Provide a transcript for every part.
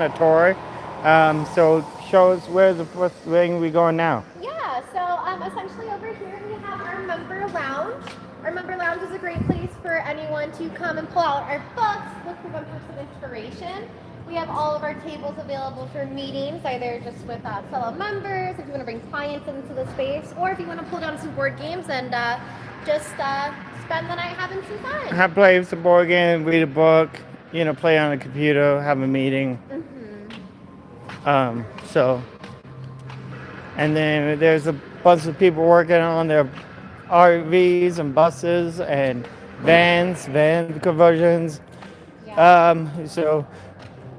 a Tory. So show us where the first thing we going now. Yeah, so essentially over here we have our member lounge. Our member lounge is a great place for anyone to come and pull out our books, look for them for some inspiration. We have all of our tables available for meetings, either just with fellow members, if you want to bring clients into the space, or if you want to pull down some board games and just spend the night having some fun. Have play some board game, read a book, play on a computer, have a meeting. So, and then there's a bunch of people working on their RVs and buses and van conversions. So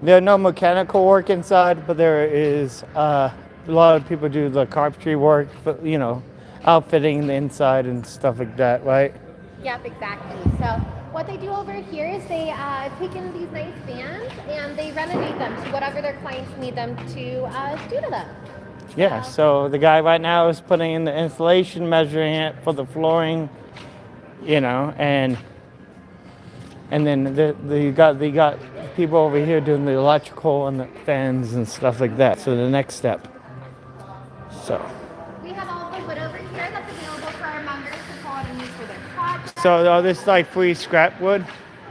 there are no mechanical work inside, but there is a lot of people do the carpentry work, but outfitting the inside and stuff like that, right? Yep, exactly. So what they do over here is they take in these nice vans and they renovate them to whatever their clients need them to do to them. Yeah, so the guy right now is putting in the insulation, measuring it for the flooring, and then you got people over here doing the electrical and the fans and stuff like that. So the next step. So. We have all the wood over here that's available for our members to pull out and use for their projects. So this is like free scrap wood?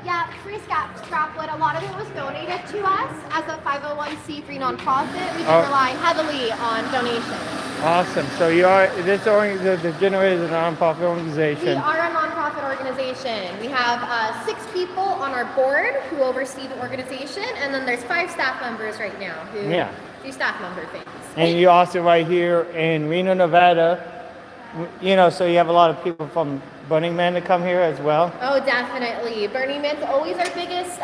Yeah, free scrap wood. A lot of it was donated to us as a 501c3 nonprofit. We can rely heavily on donations. Awesome. So the Generator is a nonprofit organization. We are a nonprofit organization. We have 6 people on our board who oversee the organization, and then there's 5 staff members right now who do staff member things. And you're also right here in Reno, Nevada. So you have a lot of people from Burning Man to come here as well. Oh, definitely. Burning Man's always our biggest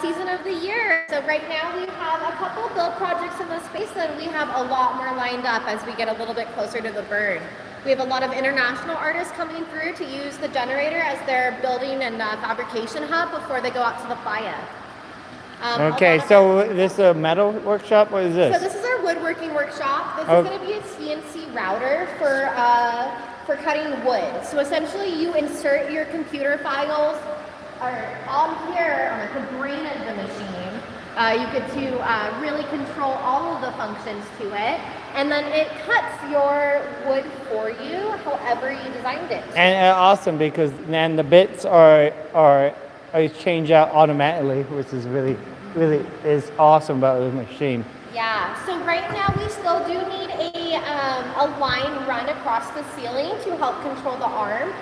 season of the year. So right now we have a couple build projects in the space, and we have a lot more lined up as we get a little bit closer to the burn. We have a lot of international artists coming through to use the generator as their building and fabrication hub before they go out to the playa. Okay, so this is a metal workshop? What is this? So this is our woodworking workshop. This is going to be a CNC router for cutting wood. So essentially you insert your computer files on here, on the brain of the machine. You get to really control all of the functions to it. And then it cuts your wood for you however you designed it. And awesome, because then the bits are change out automatically, which is really is awesome about the machine. Yeah, so right now we still do need a line run across the ceiling to help control the arm.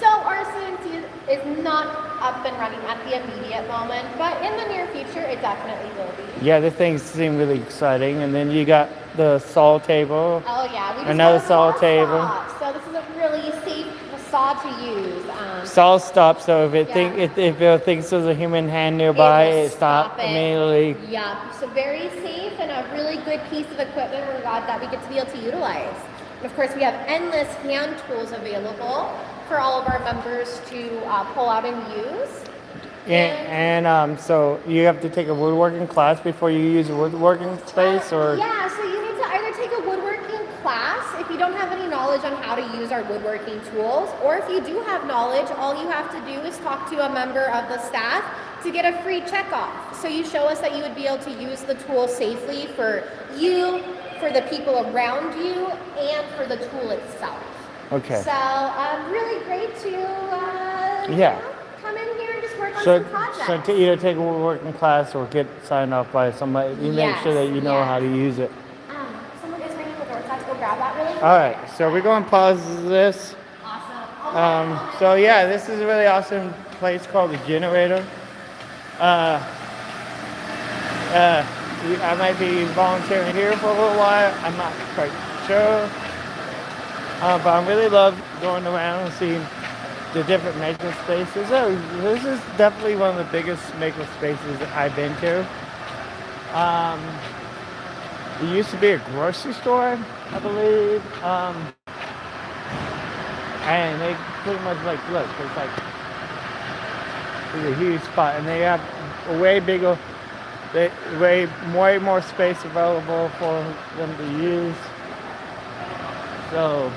So our CNC is not up and running at the immediate moment, but in the near future it definitely will be. Yeah, the things seem really exciting. And then you got the saw table. Oh yeah, we just another saw table. So this is a really safe saw to use. Saw stops, so if it thinks there's a human hand nearby, it stops immediately. Yeah, so very safe and a really good piece of equipment that we get to be able to utilize. And of course, we have endless hand tools available for all of our members to pull out and use. And so you have to take a woodworking class before you use a woodworking space, or? Yeah, so you need to either take a woodworking class if you don't have any knowledge on how to use our woodworking tools, or if you do have knowledge, all you have to do is talk to a member of the staff to get a free check-off. So you show us that you would be able to use the tool safely for you, for the people around you, and for the tool itself. Okay. So really great to come in here and just work on some projects. So to either take a woodworking class or get signed off by somebody, you make sure that you know how to use it. Someone is ringing the door, so I have to go grab that really quick. All right, so we're going to pause this. Awesome. So yeah, this is a really awesome place called the Generator. I might be volunteering here for a little while. I'm not quite sure. But I really love going around and seeing the different maker spaces. This is definitely one of the biggest maker spaces that I've been to. It used to be a grocery store, I believe. And they pretty much look, it's a huge spot, and they have a way bigger, way more space available for them to use. So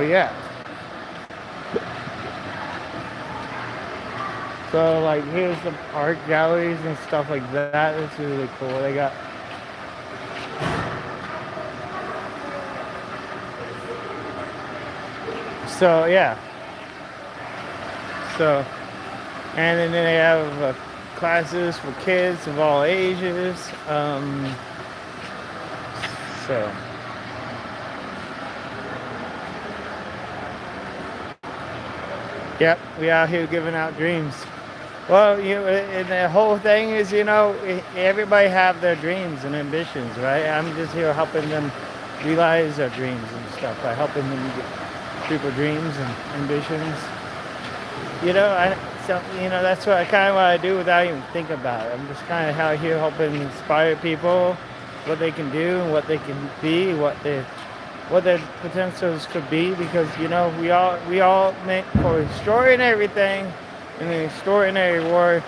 yeah. So like here's the art galleries and stuff like that. It's really cool. They got so yeah. So and then they have classes for kids of all ages. So yep, we out here giving out dreams. Well, and the whole thing is, everybody have their dreams and ambitions, right? I'm just here helping them realize their dreams and stuff by helping them get people dreams and ambitions. That's what I do without even thinking about it. I'm just kind of out here helping inspire people, what they can do and what they can be, what their potentials could be, because we all meant for extraordinary thing in an extraordinary world.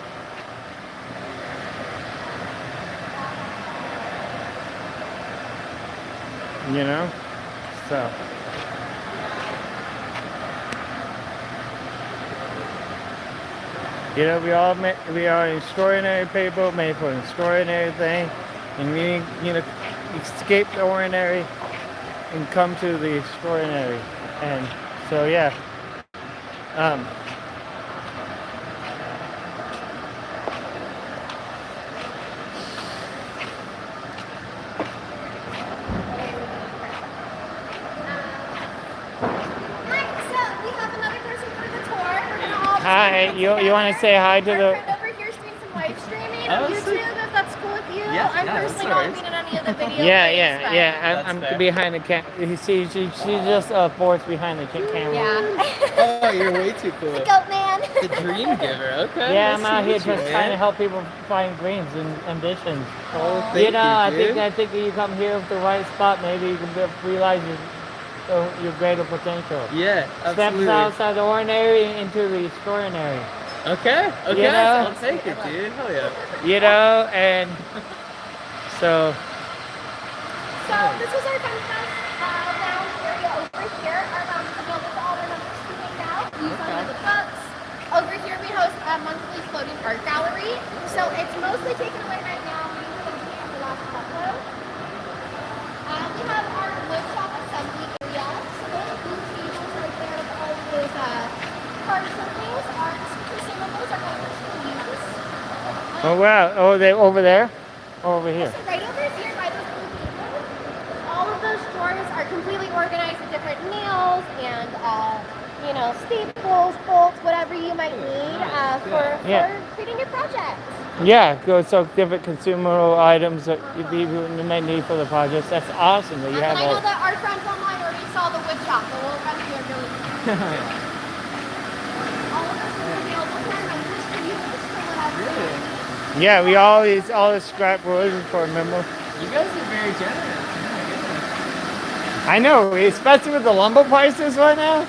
So we are extraordinary people made for an extraordinary thing, and we escape the ordinary and come to the extraordinary. And so yeah. Hi, you want to say hi to the... Our friend over here is doing some live streaming on YouTube, if that's cool with you. I'm personally not being in any of the videos. Yeah. I'm behind the camera. She's just forced behind the camera. Yeah. Oh, you're way too cool. The goat man. The dream giver. Okay. Yeah, I'm out here just trying to help people find dreams and ambitions. Oh, thank you, I think you come here with the right spot, maybe you can realize your greater potential. Yeah, absolutely. Steps outside the ordinary into the extraordinary. Okay. I'll take it, dude. Hell yeah. And so. So this is our fun lounge area over here. Our lounge is available to all our members to hang out, use one of the books. Over here we host a monthly floating art gallery. So it's mostly taken away right now. We were looking at the last couple. We have our woodshop assembly area. So those blue tables right there with all of those parts and things are consumables our members can use. Oh wow! Oh, they over there? Or over here? So right over here by those blue tables, all of those drawers are completely organized with different nails and staples, bolts, whatever you might need for creating your project. Yeah, so different consumable items that you may need for the projects. That's awesome that you have I all. know that our friends online already saw the wood shop, but we'll run here really quick. All of this is available for our members for you to fill it out. Really? Yeah, we all the scrap wood for a member. You guys are very generous. Oh my goodness. I know, especially with the lumber prices right now.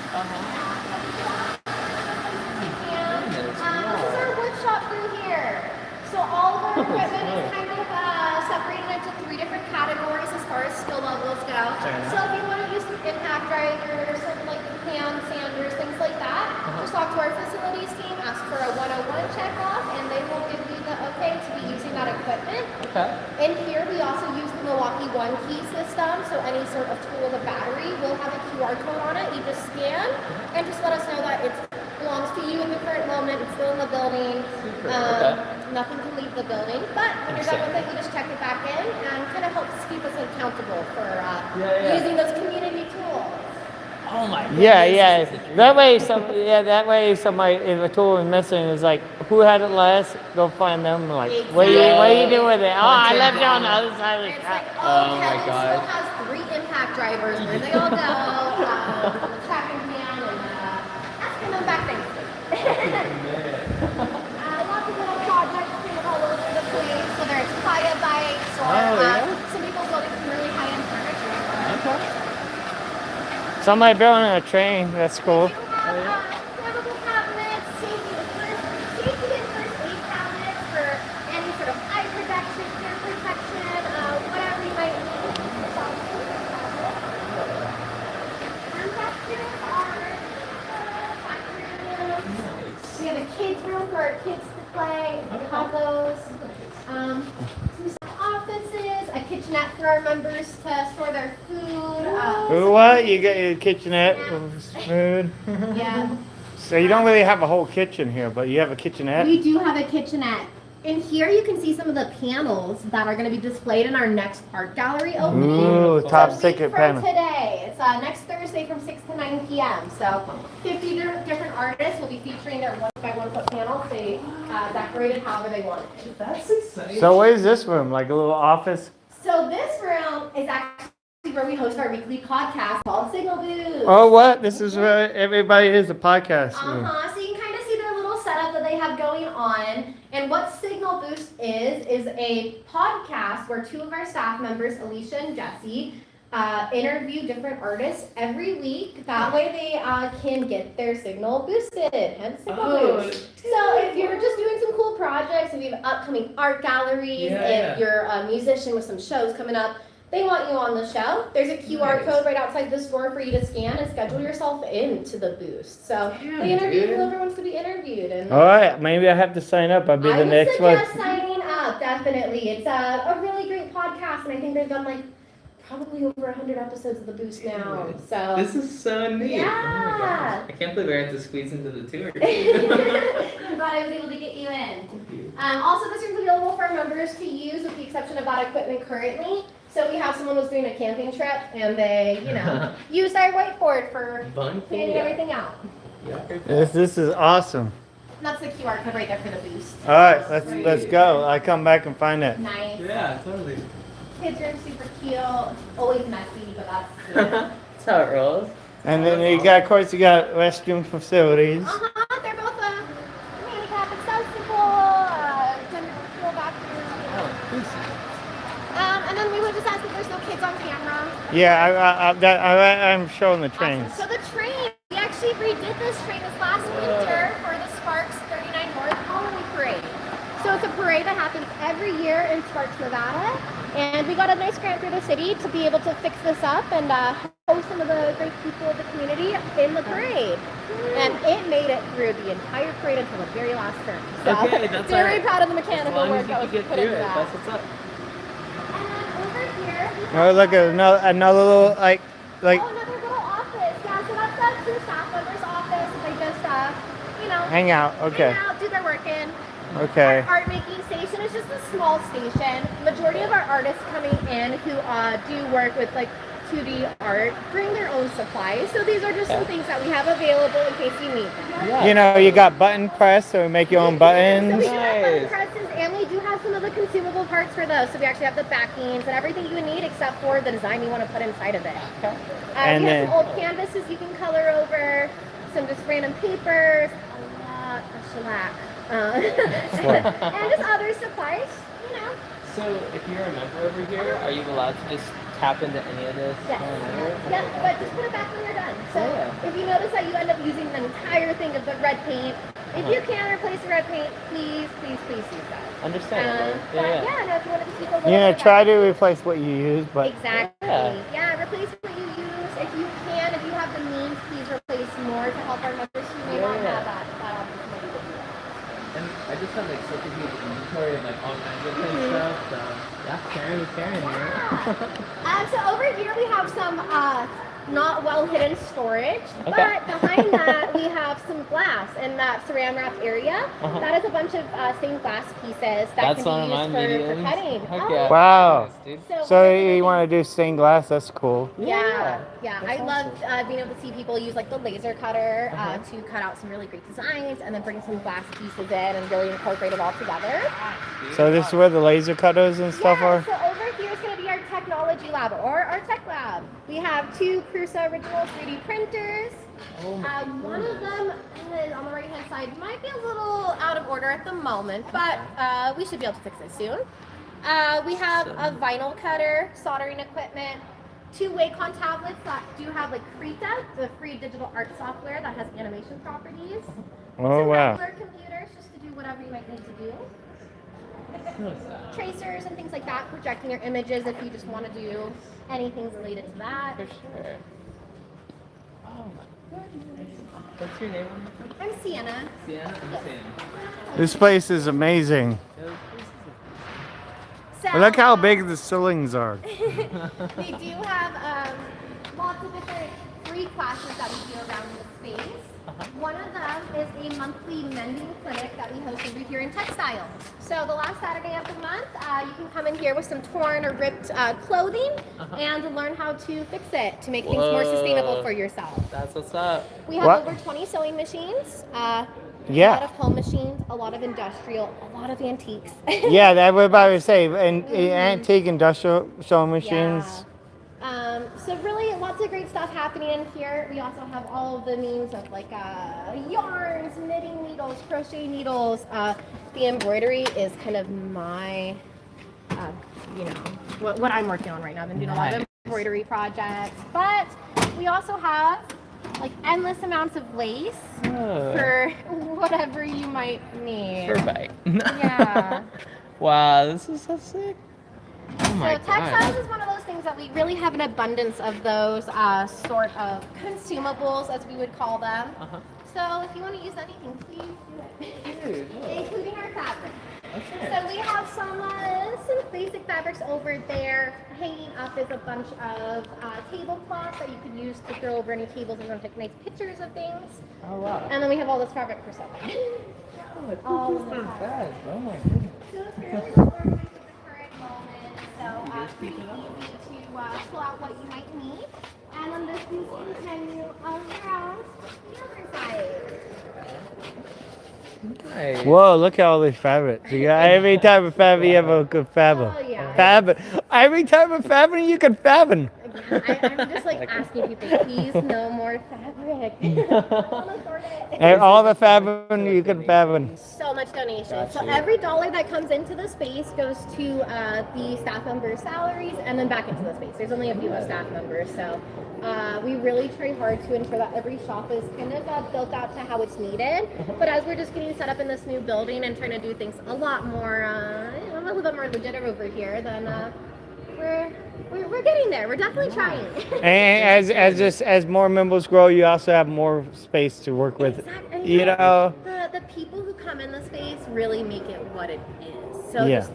This is our wood shop through here. So all of our equipment is kind of separated into 3 different categories as far as skill levels go. So if you want to use some impact drivers, something like hand sanders, things like that, just talk to our facilities team, ask for a 101 check off, and they will give you the okay to be using that equipment. Okay. In here, we also use the Milwaukee One Key system, so any sort of tool with a battery will have a QR code on it. You just scan and just let us know that it belongs to you in the current moment. It's still in the building. Nothing can leave the building, but when you're done with it, you just check it back in and kind of helps keep us accountable for using those community tools. Oh my goodness. Yeah. That way, somebody, if a tool is missing, is like, who had it last? Go find them. Like, what are you doing with it? Oh, I left it on the other side of the It's car. like, Oh my Kevin God. still has 3 impact drivers. Where they all go? The tracking can and asking them back things. Lots of little projects kind of all over the place, whether it's playa bikes or some people building some really high-end furniture. Okay. Somebody building a train. That's cool. We do have flammable cabinets, safety and first aid cabinets for any sort of eye protection, ear protection, whatever you might need. We have a kids room for our kids kitchenette for our members to store their food. What? You got your kitchenette with food? Yeah. So you don't really have a whole kitchen here, but you have a kitchenette? We do have a kitchenette. In here you can see some of the panels that are going to be displayed in our next art gallery opening. Ooh, top secret panel. panel. Today. It's next Thursday from 6 to 9 p.m. So 50 different artists will be featuring their 1x1 foot panels. They decorated however they wanted. That's exciting. So what is this room? Like a little office? So this room is actually where we host our weekly podcast called Signal Booth. Oh, what? This is where everybody is a podcast room. So you can kind of see their little setup that they have going on. And what Signal Boost is a podcast where two of our staff members, Alicia and Jesse, interview different artists every week. That way they can get their signal boosted, hence Signal Boost. So if you're just doing some cool projects, if you have upcoming art galleries, if you're a musician with some shows coming up, they want you on the show. There's a QR code right outside this door for you to scan and schedule yourself into the boost. So they interview whoever wants to be interviewed. And all right, maybe I have to sign up. I'll be the next one. I would suggest signing up, definitely. It's a really great podcast, and I think they've done like probably over 100 episodes of the boost now. So this is so neat. Yeah. Oh my gosh. I can't believe I had to squeeze into the tour. I'm glad I was able to get you in. Also, this room's available for our members to use with the exception of that equipment currently. So we have someone who's doing a camping trip and they, used our whiteboard for planning everything out. This is awesome. And that's the QR code right there for the boost. All right, let's go. I come back and find it. Nice. Yeah, totally. Kids are super cute. Always messy, but that's good. That's how it rolls. And then you got restroom facilities. They're both handicap accessible, gender bathroom. And then we would just ask if there's no kids on camera. Yeah, I'm showing the trains. Awesome. So the train, we actually redid this train this last winter for the Sparks 39 North Halloween Parade. So it's a parade that happens every year in Sparks, Nevada. And we got a nice grant through the city to be able to fix this up and host some of the great people of the community in the parade. And it made it through the entire parade until the very last turn. So Okay, that's very proud of the mechanical work that was put into that. That's what's up. And over here, Oh, look at another little like. Oh, another little office. Yeah, so that's the two staff members' office. They just, Hang out. Okay. hang out, do their work in. Okay. Our art making station is just a small station. Majority of our artists coming in who do work with like 2D art bring their own supplies. So these are just some things that we have available in case you need them. Yeah. You got button press, so we make your own So buttons. we do have button presses and we do have some of the consumable parts for those. So we actually have the backings and everything you would need except for the design you want to put inside of it. And we then- have some old canvases you can color over, some just random papers, a lot of shellac. And just other supplies, So if you're a member over here, are you allowed to just tap into any of this? Yes. Yep, but just put it back when you're done. So Yeah. if you notice that you end up using the entire thing of the red paint, if you can replace the red paint, please use that. Understandable. But Yeah. no, if you want to just keep a little bit Try of to replace what you use, but Exactly. Yeah. Replace what you use. If you can, if you have the means, please replace more to help our members who may not have that opportunity to do that. And I just have like such a huge inventory of like all kinds of different stuff. So yeah, Karen, right? So over here we have some not well hidden storage, Okay. but behind that we have some glass in that saran wrap area. That is a bunch of stained glass pieces that That's can one be of used my for mediums. cutting. Heck yeah. Wow. Nice, dude. So you want to do stained glass? That's cool. Yeah. That's I love being able to see people use like the laser cutter to cut out some really great designs and then bring some glass pieces in and really incorporate it all together. So this is where the laser cutters and stuff are? So over here is going to be our technology lab or our tech lab. We have two Prusa original 3D printers. One of them is on the right hand side might be a little out of order at the moment, but we should be able to fix it soon. We have a vinyl cutter, soldering equipment, two Wacom tablets that do have like Krita, the free digital art software that has animation properties. Oh, Some wow. regular computers just to do whatever you might need to do. Tracers and things like that, projecting your images if you just want to do anything related to that. For sure. Oh my goodness. What's your name? I'm Sienna. Sienna? I'm Sam. This place is amazing. So, Look how big the ceilings are. we do have lots of different free classes that we do around the space. One of them is a monthly mending clinic that we host over here in Textiles. So the last Saturday of the month, you can come in here with some torn or ripped clothing and learn how to fix it to make things more sustainable for yourself. That's what's up. We have over 20 sewing machines. A lot of home machines, a lot of industrial, a lot of antiques. Yeah, that was about to say, and antique industrial sewing machines. Yeah. So really lots of great stuff happening in here. We also have all of the means of like yarns, knitting needles, crochet needles. The embroidery is kind of my, what I'm working on right now. I've been doing a lot of embroidery projects, but we also have like endless amounts of lace for whatever you might need. Perfect. Yeah. Wow, this is so sick. Oh my So textiles is one of those things that we really have an abundance of those sort of consumables, as we would call them. So if you want to use anything, please do it, including our fabric. Okay. So we have some basic fabrics over there. Hanging up is a bunch of tablecloths that you can use to throw over any tables and take nice pictures of things. Oh wow. And then we have all this fabric for sewing. Oh, this is not bad. Oh my goodness. So it's fairly well organized at the current moment. So pretty easy to pull out what you might need. And then this is the menu around the other side. Nice. Whoa, look at all these fabrics. You got every type of fabric you have a good fabric. Oh, yeah. Fabric. Every type of fabric you can fabric. I'm just like asking people, please, no more fabric. I'll afford it. And all the fabric you can fabric. So much donation. Got So you. every dollar that comes into the space goes to the staff members' salaries and then back into the space. There's only a few staff members, so we really try hard to ensure that every shop is kind of built out to how it's needed. But as we're just getting set up in this new building and trying to do things a lot more, a little bit more legit over here, then we're getting there. We're definitely trying. And as more members grow, you also have more space to work with. Exactly. You know. The people who come in the space really make it what it is. So Yeah. just,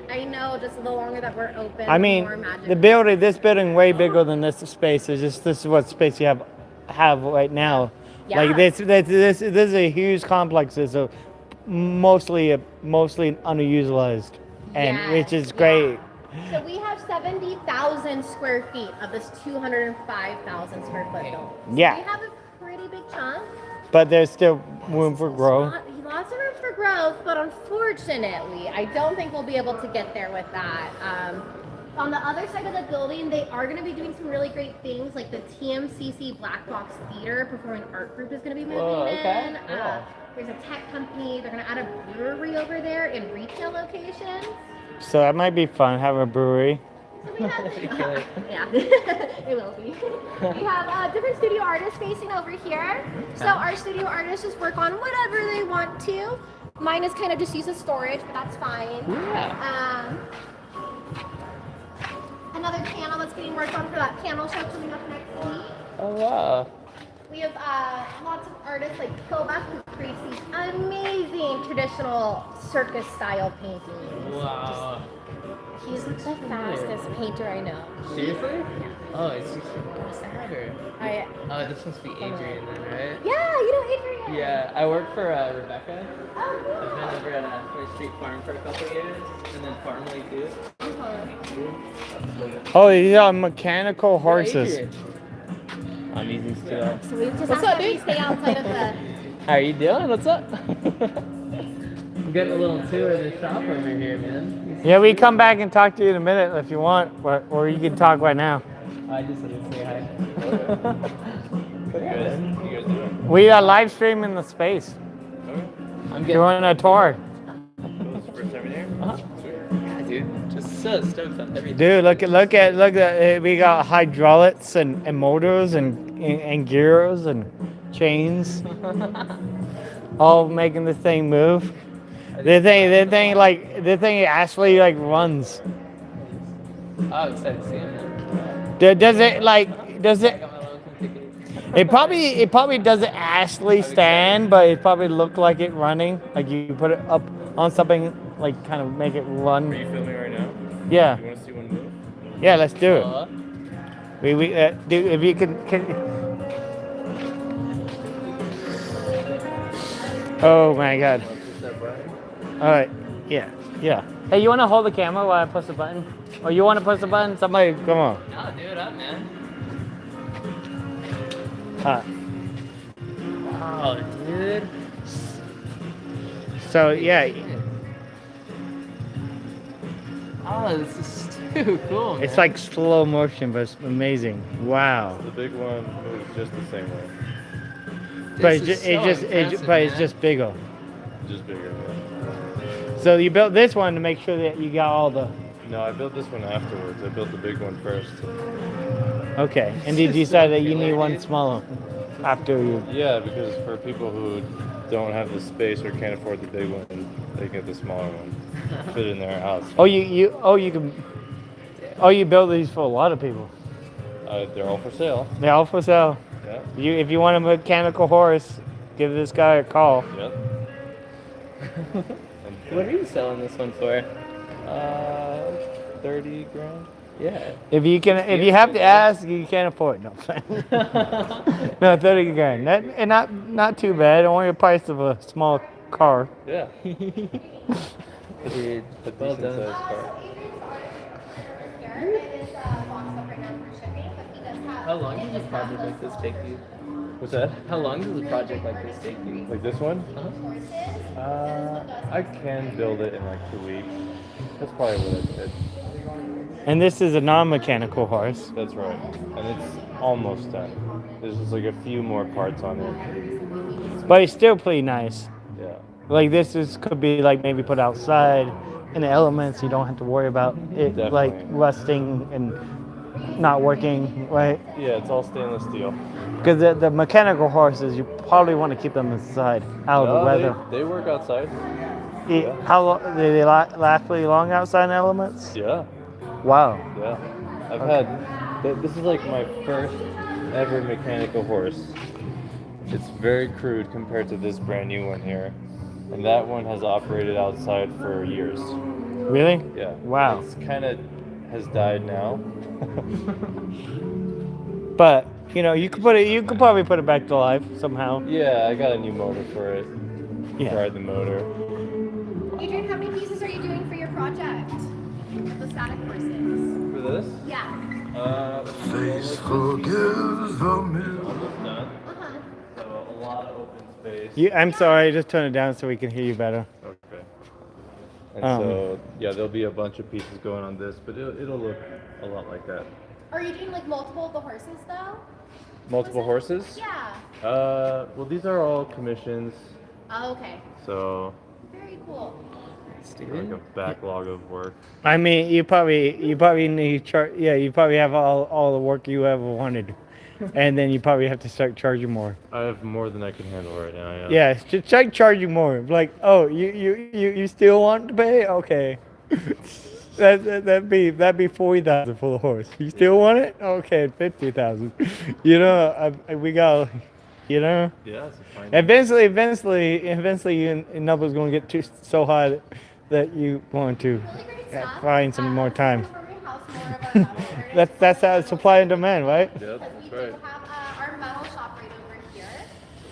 I know just the longer that we're open, I the mean, more magic. this building way bigger than this space. It's just this is what space you have right now. Yeah. Like this is a huge complex. It's a mostly underutilized, and which is great. So we have 70,000 square feet of this 205,000 square foot building. So Yeah. we have a pretty big chunk. But there's still room for growth. Lots of room for growth, but unfortunately, I don't think we'll be able to get there with that. On the other side of the building, they are going to be doing some really great things, like the TMCC Black Box Theater Performing Art Group is going to be moving in. Cool. There's a tech company. They're going to add a brewery over there in retail locations. So that might be fun. Have a brewery. So we have, yeah, it will be. We have different studio artists facing over here. So our studio artists just work on whatever they want to. Mine is kind of just used as storage, but that's fine. Yeah. Another panel that's getting worked on for that panel show coming up next week. Oh wow. We have lots of artists like Kobach who creates these amazing traditional circus style paintings. Wow. He's the fastest painter I know. Seriously? Yeah. Oh, it's just harder. Oh, this must be Adrian then, right? Yeah, you know Adrian. Yeah, I work for Rebecca. Oh, cool. I've been over at Tory Street Farm for a couple of years, and then Farmley too. Oh, these are mechanical horses. Adrian. I'm using still. So we just What's have up, to dude? stay outside of the. How are you doing? What's up? I'm getting a little tour of the shop over here, man. Yeah, we come back and talk to you in a minute if you want, or you can talk right now. I just wanted to say hi. We are live streaming the space. I'm Doing a tour. Yeah, dude. Just so stoked on everything. Dude, look at we got hydraulics and motors and gears and chains, all making this thing move. The thing actually like runs. Oh, excited to see him. Does it? It probably doesn't actually stand, but it probably look like it running. Like you put it up on something, like kind of make it run. Are you filming right now? Yeah. You want to see one move? Yeah, let's do it. Uh, Dude, if you can. Oh my God. Want to push that button? All right. Yeah. Yeah. Hey, you want to hold the camera while I push the button? Or you want to push the button? Somebody, come on. no, do it up, man. Wow, dude. So yeah, Oh, this is too cool, man. it's like slow motion, but it's amazing. Wow. The big one moves just the same way. But This is so impressive, but it's man. just bigger. Just bigger. Yeah. So you built this one to make sure that you got all the. No, I built this one afterwards. I built the big one first. Okay. And did you decide that you need one smaller after you? Yeah, because for people who don't have the space or can't afford the big one, they get the smaller one. Fit in their house. Oh, you can. Oh, you built these for a lot of people. They're all for sale. They're all for sale. Yeah. If you want a mechanical horse, give this guy a call. Yep. What are you selling this one for? 30 grand. Yeah. If you have to ask, you can't afford it. No, no, 30 grand. And not too bad. Only the price of a small car. Yeah. Dude, A well decent done. sized car. How long does a project like this take you? What's that? How long does a project like this take you? Like this one? Uh-huh. I can build it in like 2 weeks. That's probably what I did. And this is a non-mechanical horse. That's right. And it's almost done. There's just like a few more parts on it. But it's still pretty nice. Yeah. Like could be like maybe put outside in the elements. You don't have to worry about it like Definitely. rusting and not working, right? Yeah, it's all stainless steel. Because the mechanical horses, you probably want to keep them inside, out of the weather. They work outside. yeah. How long do they last pretty long outside in elements? Yeah. Wow. Yeah. I've had. This is like my first ever mechanical horse. It's very crude compared to this brand new one here. And that one has operated outside for years. Really? Yeah. Wow. It's kind of has died now. But you could probably put it back to life somehow. Yeah, I got a new motor for it. Yeah. Tried the motor. Adrian, how many pieces are you doing for your project? The static horses. For this? Yeah. Face forgives the almost done. Uh-huh. So a lot of open space. I'm sorry, just turn it down so we can hear you better. Okay. And Um, so yeah, there'll be a bunch of pieces going on this, but it'll look a lot like that. Are you doing like multiple of the horses though? Multiple horses? Yeah. Well, these are all commissions, Oh, okay. so Very cool. like a backlog of work. I mean, you probably need you probably have all the work you ever wanted, and then you probably have to start charging more. I have more than I can handle right now. Yeah, just start charging more. Like, oh, you still want to pay? Okay. That'd be 40,000 for the horse. You still want it? Okay, 50,000. We got. Yeah, it's a fine. Eventually, your numbers gonna get so high that you want to Really great stuff. find some more time. From your house, more of our metal orders. That's how it's supply and demand, right? Yep, Because that's we do right. have our metal shop right over here.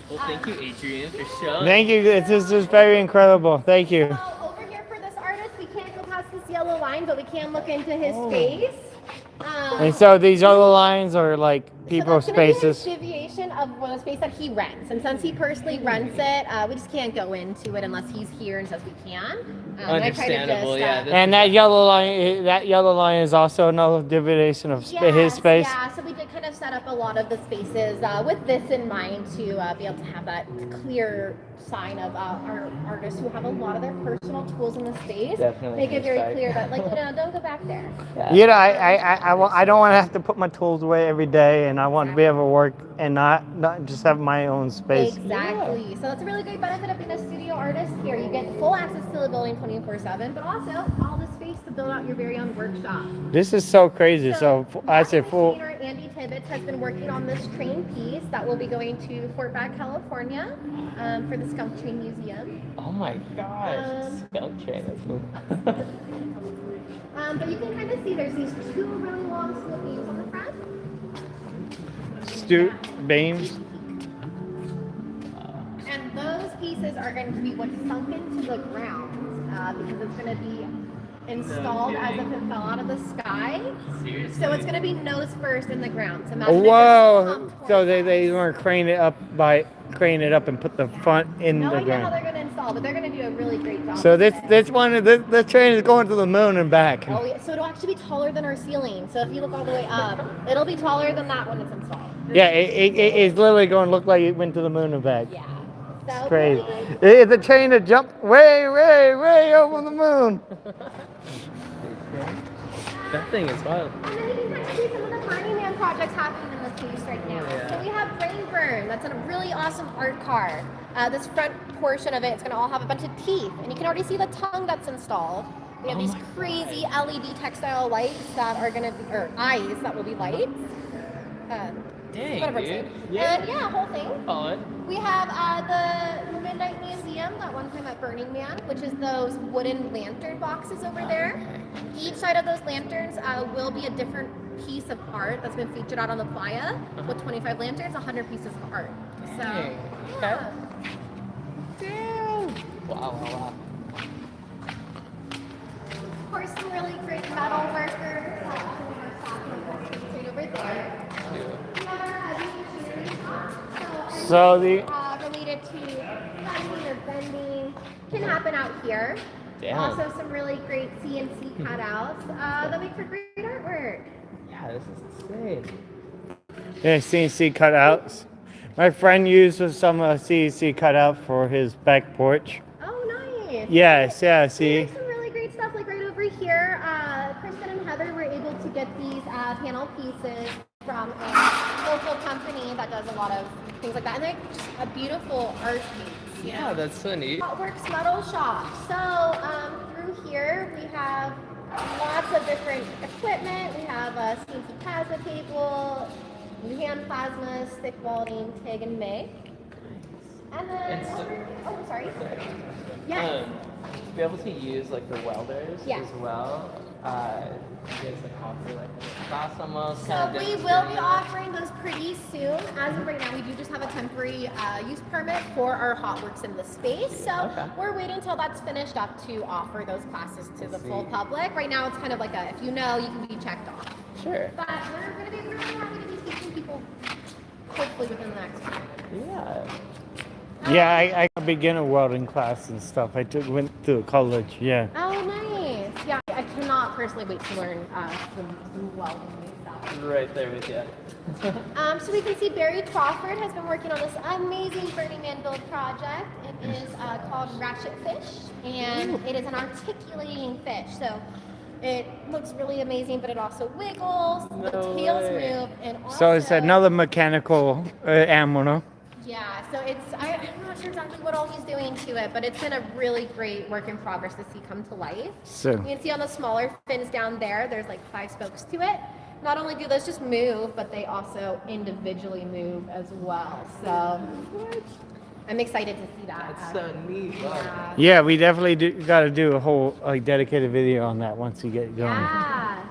Well, thank you, Adrian, for showing. Thank you. This is very incredible. Thank you. So over here for this artist, we can't go past this yellow line, but we can look into his Oh. face. And so these other lines are like So people's that's gonna be spaces. his deviation of the space that he rents, and since he personally rents it, we just can't go into it unless he's here and says we can. I try to Understandable, just, yeah. And that yellow line is also another deviation of his space. Yeah, so we did kind of set up a lot of the spaces with this in mind to be able to have that clear sign of our artists who have a lot of their personal tools in the space. Definitely Make it very respect. clear that, like, don't go back there. I don't want to have to put my tools away every day, and I want to be able to work and not just have my own space. Exactly. So that's a really great benefit of being a studio artist here. You get full access to the building 24/7, but also all the space to build out your very own workshop. This is so crazy. So I said full. Painter Andy Tibbetts has been working on this train piece that will be going to Fort Bragg, California, for the Skunk Train Museum. Oh my gosh, skunk train. That's cool. But you can kind of see there's these two really long steel beams on the front. Beams. And those pieces are going to be what's sunk into the ground because it's going to be installed as if it fell out of the sky. Seriously? So it's going to be nose first in the ground. So imagine if Whoa! it's pumped So towards they us. want to crane it up and put the front in No the idea how ground. they're going to install, but they're going to do a really great job. So with it. this train is going to the moon and back. Oh yeah, so it'll actually be taller than our ceiling. So if you look all the way up, it'll be taller than that when it's installed. Yeah, it's literally going to look like it went to the moon and back. Yeah. It's So crazy. really great. It's a train that jumped way over the moon. That thing is wild. And then you can kind of see some of the Burning Man projects happening in this piece right now. Yeah. So we have Brainburn. That's a really awesome art car. This front portion of it is going to all have a bunch of teeth, and you can already see the tongue that's installed. We have these crazy LED textile lights that are going to be, or eyes that will be lights. Dang, Whatever dude. it's Yeah. And yeah, whole thing. Fun. We have the Midnight Museum, that one time at Burning Man, which is those wooden lantern boxes over there. Each side of those lanterns will be a different piece of art that's been featured out on the playa with 25 lanterns, 100 pieces of art. So, Dang. yeah. Wow. Of course, some really great metal workers. Right over there. We have our heavy machinery shop. So anything, related to cutting or bending can happen out here. Damn. Also, some really great CNC cutouts that make for great artwork. Yeah, this is insane. Yeah, CNC cutouts. My friend used some CNC cutout for his back porch. Oh, nice. Yes, yeah, We see. have some really great stuff, like right over here. Kristen and Heather were able to get these panel pieces from a local company that does a lot of things like that. And they're just a beautiful art piece. Yeah, that's so neat. Works Metal Shop. So through here we have lots of different equipment. We have a CNC plasma table, hand plasma, stick welding, TIG, and MIG. And then And so- oh, sorry. Yes. To be able to use like the welders Yeah. as well, you guys like offer like a class almost. So kind of we different will be videos. offering those pretty soon. As of right now, we do just have a temporary use permit for our Hotworks in the space. So Okay. we're waiting until that's finished up to offer those classes to the full See. public. Right now, it's kind of like a, if you know, you can be checked off. Sure. But we're going to be really happy to be teaching people hopefully within the next year. Yeah. Yeah, I got beginner welding class and stuff. Went to college, yeah. Oh, nice. Yeah, I cannot personally wait to learn some welding and stuff. Right there with you. So we can see Barry Crawford has been working on this amazing Burning Man build project. It is called Ratchet Fish, and it is an articulating fish. So it looks really amazing, but it also wiggles, the No tails way. move, and also... So it's another mechanical animal. Yeah, so I'm not sure exactly what all he's doing to it, but it's been a really great work in progress to see come to life. So You can see on the smaller fins down there, there's like 5 spokes to it. Not only do those just move, but they also individually move as well. So I'm excited to see that. That's so neat. Wow. yeah, we definitely got to do a whole dedicated video on that once you get going. Yeah.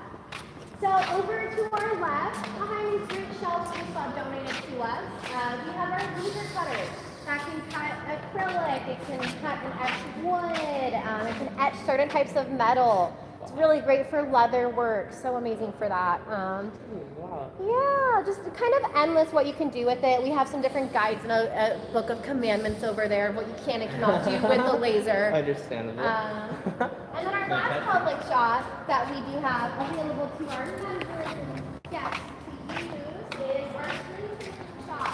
So over to our left, behind these great shelves we saw donated to us, we have our laser cutter that can cut acrylic, it can cut and etch wood, it can etch certain types of metal. It's really great for leather work, so amazing for that. Wow. Yeah, just kind of endless what you can do with it. We have some different guides and a book of commandments over there of what you can and cannot do with the laser. Understandable. And then our last public shop that we do have available to our members and guests to use is our screen printing shop.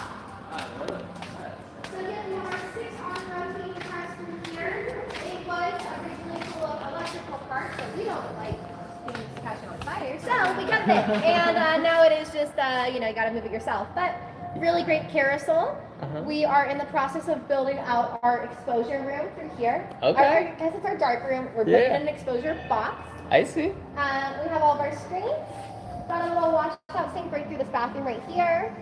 So again, we have our 6-arm rotating press from here. It was originally full of electrical parts, but we don't like things catching on fire, so we kept it. And now it is just, you gotta move it yourself. But really great carousel. We are in the process of building out our exposure room through here. Okay. I guess it's our dark room. We're putting in an exposure box. I see. We have all of our screens. Got a little washout sink right through this bathroom right here.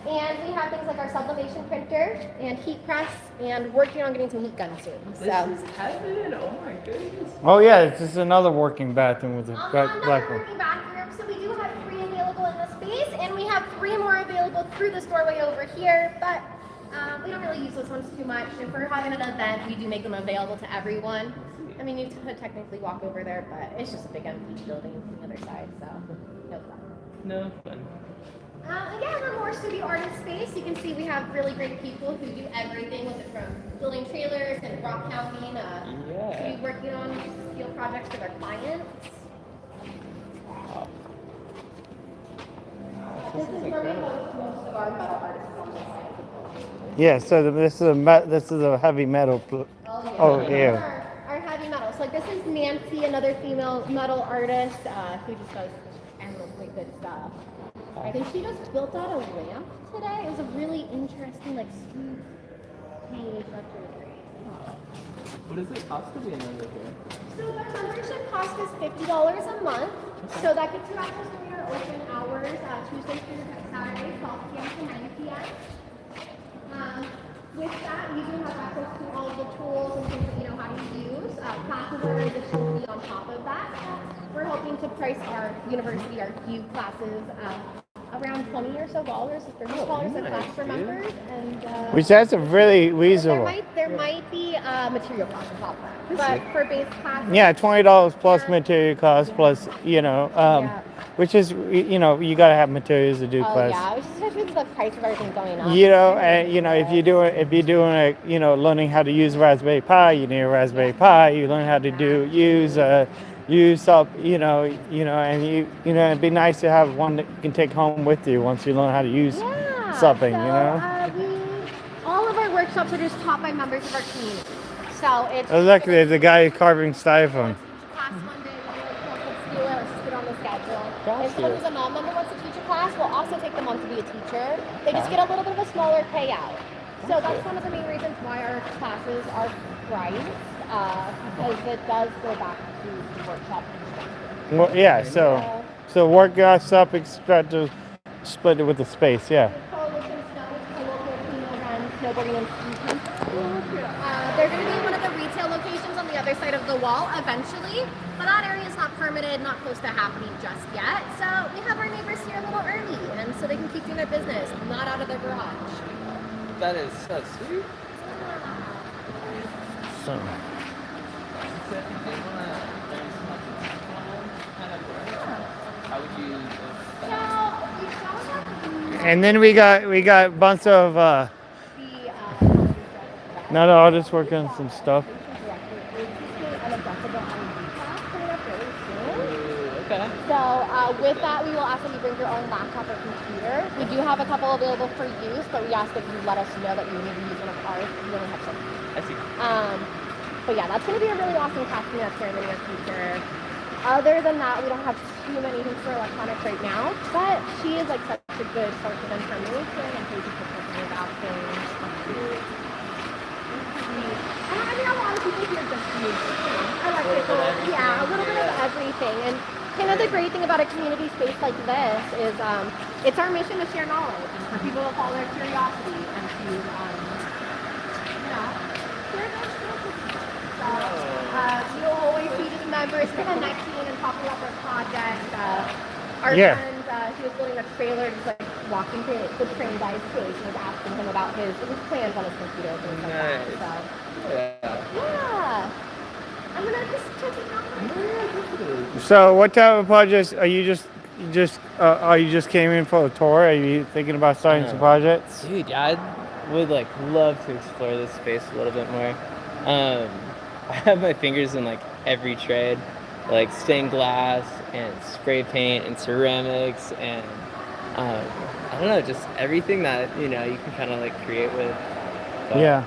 And we have things like our sublimation printer and heat press, and working on getting some heat guns soon. This So. is heaven. Oh my goodness. Oh yeah, it's just another working bathroom with a Another black one. working bathroom. So we do have 3 available in the space, and we have 3 more available through this doorway over here. But we don't really use those ones too much. If we're having an event, we do make them available to everyone. I mean, you could technically walk over there, but it's just a big empty building from the other side, so no fun. No fun. Again, we're more studio artist space. You can see we have really great people who do everything with it, from building trailers and rock counting to be working on steel projects for their clients. Wow. This is where we host most of our metal artists on this side. Yeah, so this is a heavy metal. Oh yeah. Our heavy metals. Like this is Nancy, another female metal artist who just does endlessly good stuff. I think she just built out a ramp today. It was a really interesting, like, smooth page. That's really great. What does it cost to be a member here? So the membership cost is $50 a month. So that gets you access to our open hours, Tuesday through Saturday, 12 p.m. to 9 p.m. With that, you do have access to all of the tools and things that you know how to use. Classes are an additional fee on top of that. We're hoping to price our university, our CUBE classes, around $20 or so, $30 a class for members, and Which that's a really reasonable. there might be material costs on top of that, but for base classes, Yeah, $20 plus material cost plus which is you gotta have materials to do class. yeah, it's just with the price of everything going up. If you're doing learning how to use Raspberry Pi, you need a Raspberry Pi. You learn how to use up, and it'd be nice to have one that you can take home with you once you learn how to use something, All of our workshops are just taught by members of our community. So it's. Oh, look, there's a guy carving styrofoam. Class Monday, let's do it. Let's just get on the schedule. If someone who's a non-member wants to teach a class, we'll also take them on to be a teacher. They just get a little bit of a smaller payout. So that's one of the main reasons why our classes are priced, because it does go back to the workshop. Well, yeah, so workshops up, expect to split it with the space, yeah. Coalition Snow, which is a local female-run snowboarding and ski company. They're going to be one of the retail locations on the other side of the wall eventually, but that area is not permitted, not close to happening just yet. So we have our neighbors here a little early, and so they can keep doing their business, not out of their garage. That is so sweet. So. How would you? And then we got a bunch of another artist working on some stuff. Okay. So with that, we will ask that you bring your own laptop or computer. We do have a couple available for use, but we ask that you let us know that you need to use one of ours. We only have some. I see. But yeah, that's going to be a really awesome class coming up here in the near future. Other than that, we don't have too many things for electronics right now, but she is like such a good source of information and places to talk about things. I mean, a lot of people here just use electrical, a little bit of everything. And kind of the great thing about a community space like this is it's our mission to share knowledge and for people to follow their curiosity and to, share their skills with each other. So you'll always see just members connecting and talking about their projects. Our friend, he was building a trailer, just like walking through the train guy's space and was asking him about his plans on his computer and things like that. So, yeah. I'm gonna just check it out. So what type of projects are you just came in for a tour? Are you thinking about starting some projects? Dude, I would love to explore this space a little bit more. I have my fingers in every trade, like stained glass and spray paint and ceramics and I don't know, just everything that you can kind of create with. But Yeah.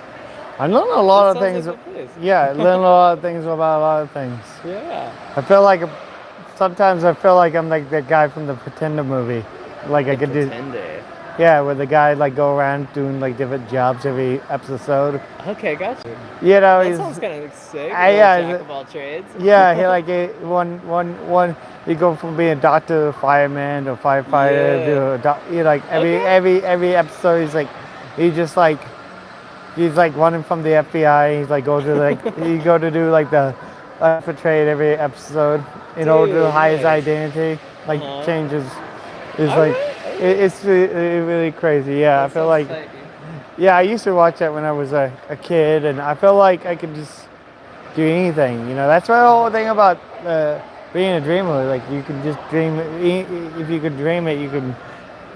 I learned a lot of things. Like a place. Yeah, I learned a lot of things about a lot of things. Yeah. Sometimes I feel like I'm like that guy from the Pretender movie. Like I could do. Pretender. Yeah, where the guy like go around doing like different jobs every episode. Okay, gotcha. You know, That he's sounds kind of sick. I- Little yeah, jack of all trades. yeah. He like one. You go from being a doctor to fireman or firefighter Yeah. to a you like Okay. every episode he's like running from the FBI. He's like go to like he go to do like the portrayed every episode in order to Dude, hide his nice. identity. Like Uh-huh. changes is All like right, all it's really crazy. Yeah, I That feel sounds like tight, dude. yeah. I used to watch that when I was a kid, and I felt like I could just do anything. You know, that's the whole thing about being a dreamer. Like you can just dream. If you could dream it, you can,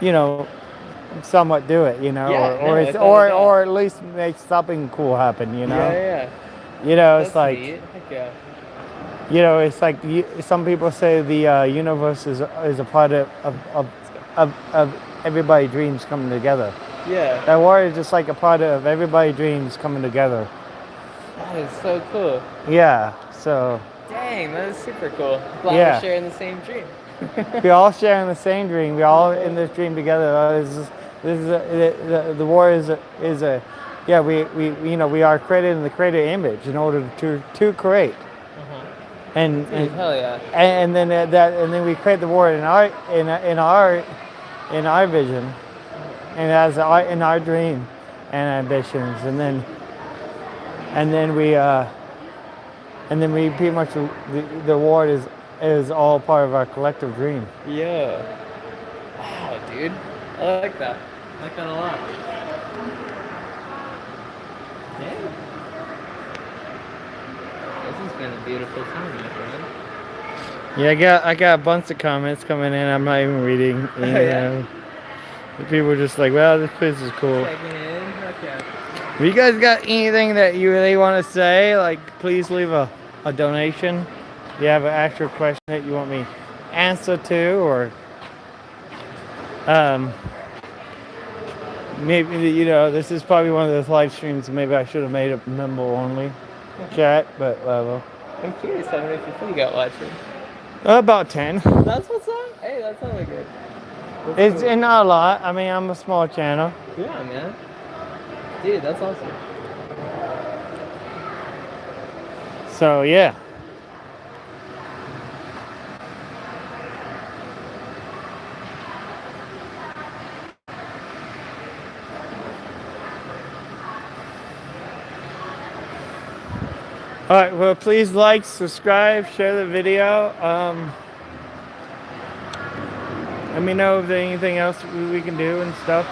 you know, somewhat do it. You know, Yeah, no, or it's without a doubt. or at least make something cool happen. You know, Yeah. you know, That's it's like neat. Heck yeah. you know, it's like some people say the universe is a part of everybody's dreams coming together. Yeah. That war is just like a part of everybody's dreams coming together. That is so cool. Yeah, so Dang, that is super cool. Glad Yeah. we're sharing the same dream. we all sharing the same dream. We all in this dream together. The war is a yeah. We you know we are created in the creator image in order to create Uh-huh. and Dude, hell yeah. and then and then we create the war in our vision and in our dream and ambitions and then we pretty much the war is all part of our collective dream. Yeah. Wow, dude. I like that. I like that a lot. Dang. This has been a beautiful time, my friend. Yeah, I got a bunch of comments coming in. I'm not even reading. You Yeah. know. The people are just like, well, this place is cool. Checking in. Heck yeah. If you guys got anything that you really want to say, like, please leave a donation. If you have an actual question that you want me answer to, or maybe you know, this is probably one of those live streams. Maybe I should have made a member only chat, but whatever. I'm curious how many people you got watching. About 10. That's what's up. Hey, that sounds good. That's It's cool. not a lot. I mean, I'm a small channel. Yeah, man. Dude, that's awesome. So yeah. All right. Well, please like, subscribe, share the video. Let me know if there's anything else we can do and stuff.